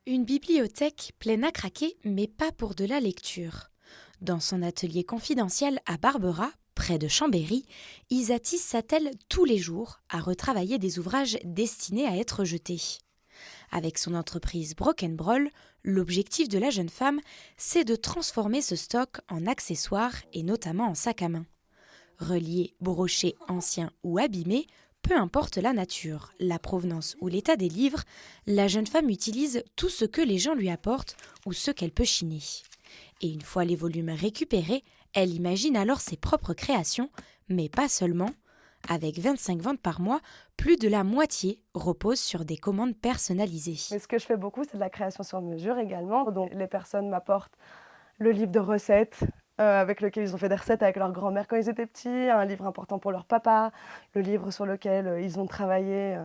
Une bibliothèque pleine à craquer, mais pas pour de la lecture. Dans son atelier confidentiel à Barbera, près de Chambéry, Isatis s'attelle tous les jours à retravailler des ouvrages destinés à être jetés. Avec son entreprise Brock'n'Broll, l'objectif de la jeune femme, c'est de transformer ce stock en accessoires et notamment en sacs à main. Reliés, brochés, anciens ou abîmés, peu importe la nature, la provenance ou l'état des livres, la jeune femme utilise tout ce que les gens lui apportent ou ce qu'elle peut chiner. Et une fois les volumes récupérés, elle imagine alors ses propres créations, mais pas seulement. Avec 25 ventes par mois, plus de la moitié repose sur des commandes personnalisées. Mais ce que je fais beaucoup, c'est de la création sur mesure également. Donc les personnes m'apportent le livre de recettes avec lequel ils ont fait des recettes avec leur grand-mère quand ils étaient petits, un livre important pour leur papa, le livre sur lequel ils ont travaillé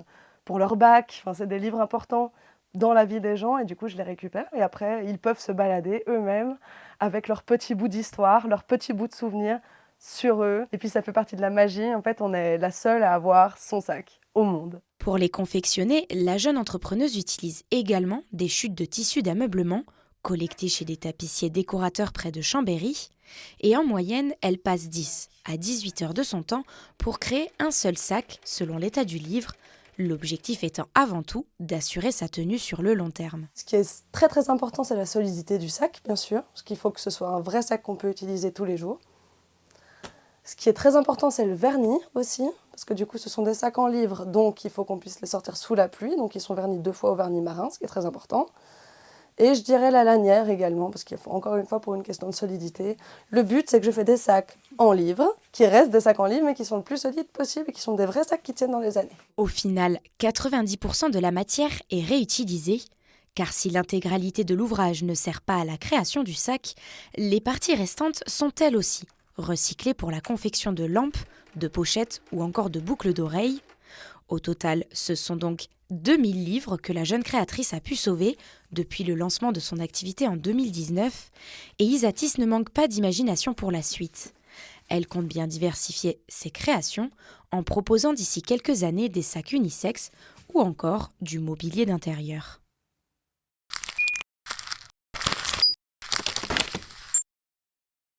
pour leur bac. Enfin, c'est des livres importants dans la vie des gens et du coup je les récupère et après ils peuvent se balader eux-mêmes avec leurs petits bouts d'histoire, leurs petits bouts de souvenirs sur eux. Et puis ça fait partie de la magie, en fait on est la seule à avoir son sac au monde. Pour les confectionner, la jeune entrepreneuse utilise également des chutes de tissus d'ameublement collectées chez des tapissiers décorateurs près de Chambéry. Et en moyenne, elle passe 10 à 18 heures de son temps pour créer un seul sac selon l'état du livre, l'objectif étant avant tout d'assurer sa tenue sur le long terme. Ce qui est très très important, c'est la solidité du sac, bien sûr, parce qu'il faut que ce soit un vrai sac qu'on peut utiliser tous les jours. Ce qui est très important, c'est le vernis aussi, parce que du coup, ce sont des sacs en livre, donc il faut qu'on puisse les sortir sous la pluie, donc ils sont vernis 2 fois au vernis marin, ce qui est très important. Et je dirais la lanière également, parce qu'il faut encore une fois pour une question de solidité. Le but, c'est que je fais des sacs en livre, qui restent des sacs en livre, mais qui sont le plus solides possible et qui sont des vrais sacs qui tiennent dans les années. Au final, 90% de la matière est réutilisée, car si l'intégralité de l'ouvrage ne sert pas à la création du sac, les parties restantes sont elles aussi recyclées pour la confection de lampes, de pochettes ou encore de boucles d'oreilles. Au total, ce sont donc 2000 livres que la jeune créatrice a pu sauver depuis le lancement de son activité en 2019, et Isatis ne manque pas d'imagination pour la suite. Elle compte bien diversifier ses créations en proposant d'ici quelques années des sacs unisexes ou encore du mobilier d'intérieur.